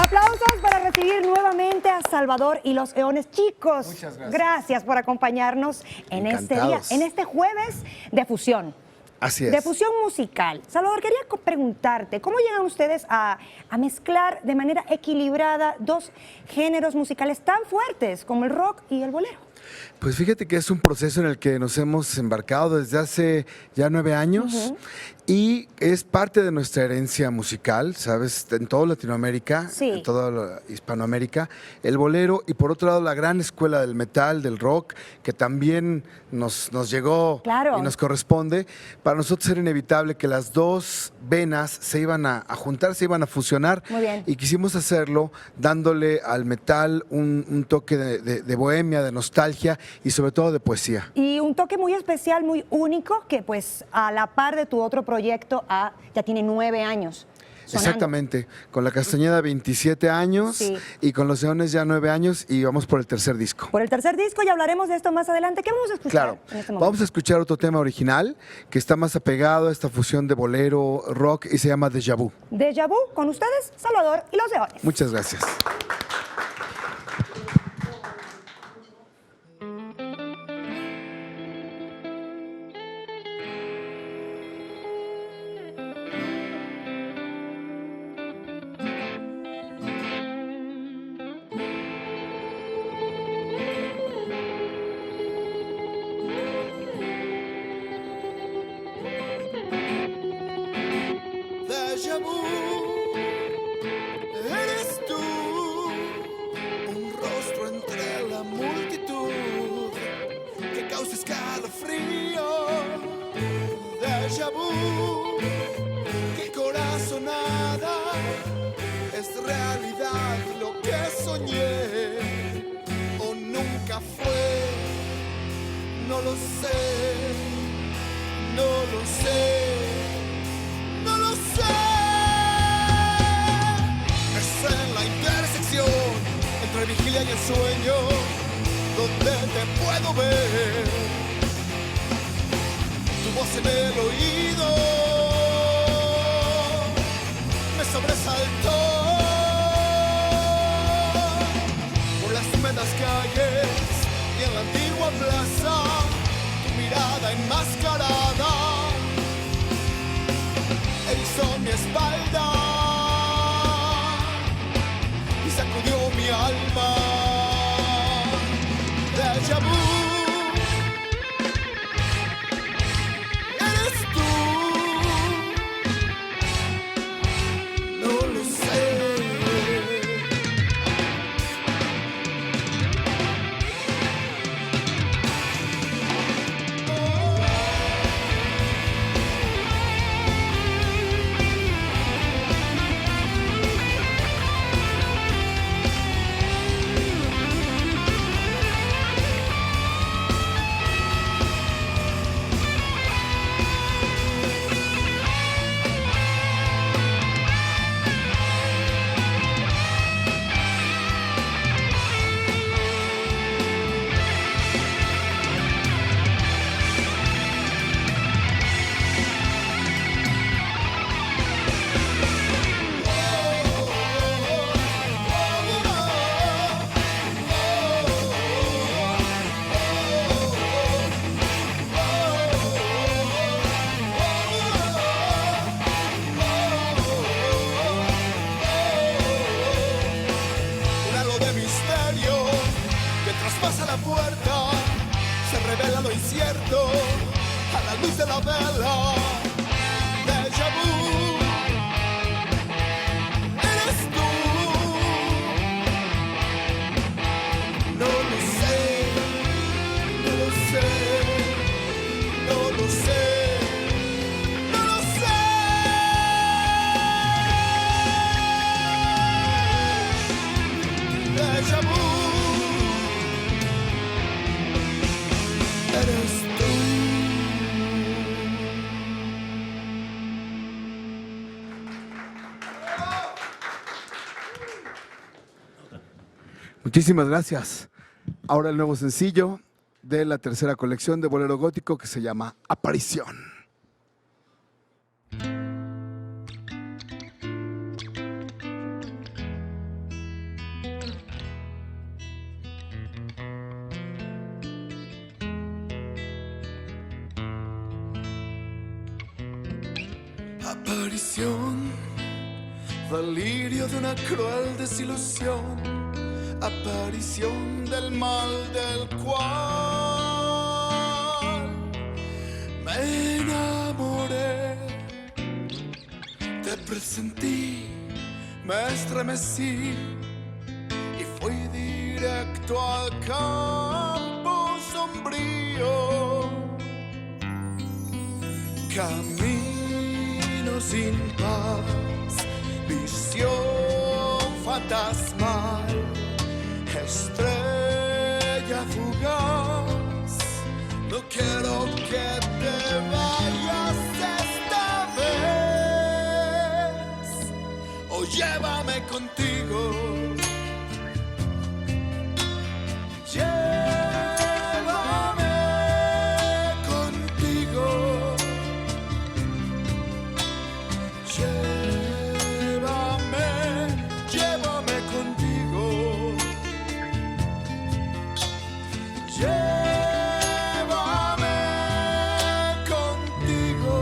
Aplausos para recibir nuevamente a Salvador y los Eones. Chicos, muchas gracias. Gracias por acompañarnos en este día, en este jueves de fusión. Así es. De fusión musical. Salvador, quería preguntarte, ¿cómo llegan ustedes a mezclar de manera equilibrada dos géneros musicales tan fuertes como el rock y el bolero? Pues fíjate que es un proceso en el que nos hemos embarcado desde hace ya 9 años y es parte de nuestra herencia musical, ¿sabes? En toda Latinoamérica, en toda Hispanoamérica, el bolero y por otro lado la gran escuela del metal, del rock, que también nos llegó y nos corresponde. Para nosotros era inevitable que las dos venas se iban a juntar, se iban a fusionar. Muy bien. Y quisimos hacerlo dándole al metal un toque de bohemia, de nostalgia y sobre todo de poesía. Y un toque muy especial, muy único, que pues a la par de tu otro proyecto ya tiene 9 años. Sonando. Exactamente, con La Castañeda 27 años y con Los Eones ya 9 años y vamos por el tercer disco. Por el tercer disco, y hablaremos de esto más adelante. ¿Qué vamos a escuchar? Claro, en este momento? Vamos a escuchar otro tema original que está más apegado a esta fusión de bolero, rock y se llama Déjà Vu. Déjà Vu, con ustedes, Salvador y los Eones. Muchas gracias. Déjà vu, eres tú, un rostro entre la multitud que causa escalofrío. Déjà vu, qué corazonada, es realidad lo que soñé o nunca fue. No lo sé, no lo sé. No lo sé. Es en la intersección entre vigilia y el sueño donde te puedo ver. Tu voz en el oído me sobresaltó. Por las húmedas calles y en la antigua plaza, tu mirada enmascarada erizó mi espalda y sacudió mi alma. Déjà vu, eres tú. No lo sé. Traspasa la puerta, se revela lo incierto a la luz de la vela. Déjà vu, eres tú. No lo sé, no lo sé, no lo sé, no lo sé. Déjà vu. Eres tú. Muchísimas gracias. Ahora el nuevo sencillo de la tercera colección de bolero gótico que se llama Aparición. Aparición, delirio de una cruel desilusión, aparición del mal del cual me enamoré. Te presentí, me estremecí y fui directo al campo sombrío. Camino sin paz, visión fantasmal, estrella fugaz. No quiero que te vayas esta vez, o llévame contigo. Llévame contigo. Llévame contigo. Llévame contigo.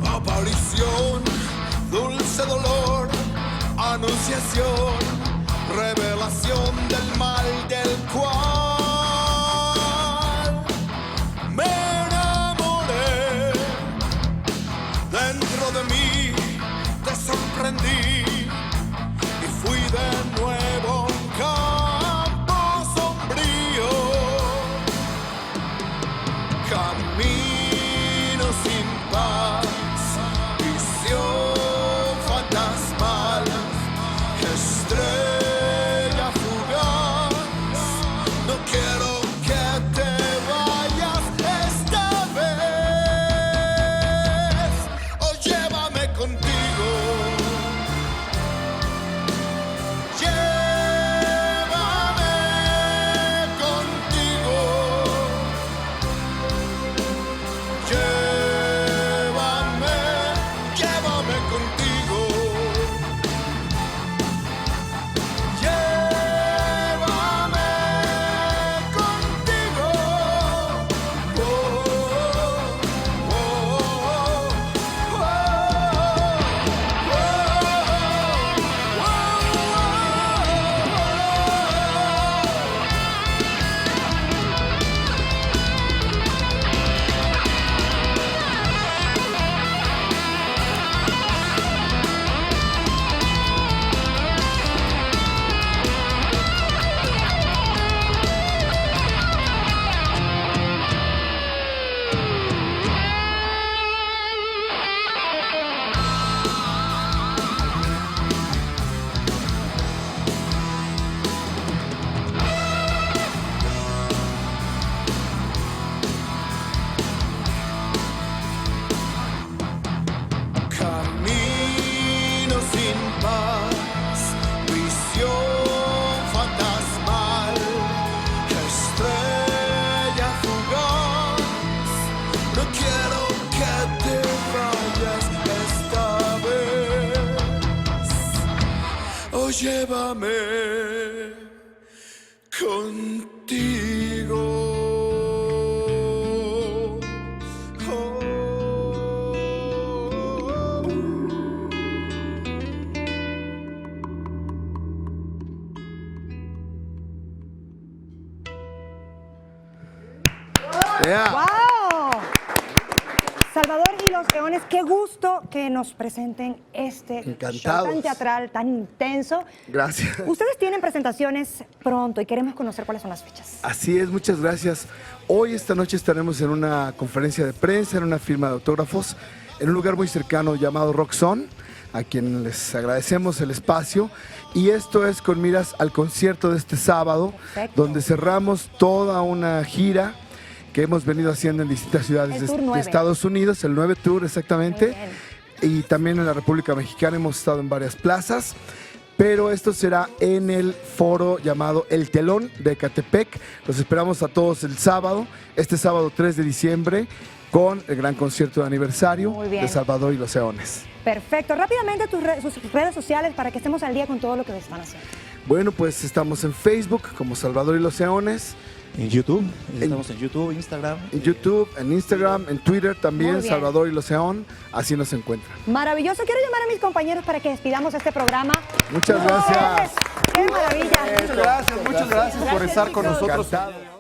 Aparición, dulce dolor, anunciación, revelación del mal del cual me enamoré. Dentro de mí te sorprendí y fui de nuevo a un campo sombrío. Camino sin paz, fantasmal, estrella fugaz. No quiero que te vayas esta vez, o llévame contigo. Llévame contigo. Llévame contigo. Llévame contigo. Oh, oh, oh, Camino sin paz, visión fantasmal, estrella fugaz. No quiero que te vayas esta vez, o llévame contigo. Yeah. ¡Wow! Salvador y los Leones, qué gusto que nos presenten este show Encantados. tan teatral, tan intenso. Gracias. Ustedes tienen presentaciones pronto y queremos conocer cuáles son las fechas. Así es, muchas gracias. Hoy, esta noche, estaremos en una conferencia de prensa, en una firma de autógrafos, en un lugar muy cercano llamado Roxon, a quien les agradecemos el espacio. Y esto es con miras al concierto de este sábado, Perfecto. donde cerramos toda una gira que hemos venido haciendo en distintas ciudades de Estados Unidos, el 9 Tour exactamente, y también en la República Mexicana hemos estado en varias plazas. pero esto será en el foro llamado El Telón de Ecatepec. Los esperamos a todos el sábado, este sábado 3 de diciembre, con el gran concierto de aniversario de Salvador y los Eones. Perfecto. Rápidamente sus redes sociales para que estemos al día con todo lo que están haciendo. Bueno, pues estamos en Facebook como Salvador y los Eones. En YouTube, estamos en YouTube, Instagram. En YouTube, en Instagram, en Twitter también, Salvador y los Eón, así nos encuentran. Maravilloso. Quiero llamar a mis compañeros para que despidamos este programa. Muchas gracias. ¡Qué maravilla! Muchas gracias por estar con nosotros. Encantado.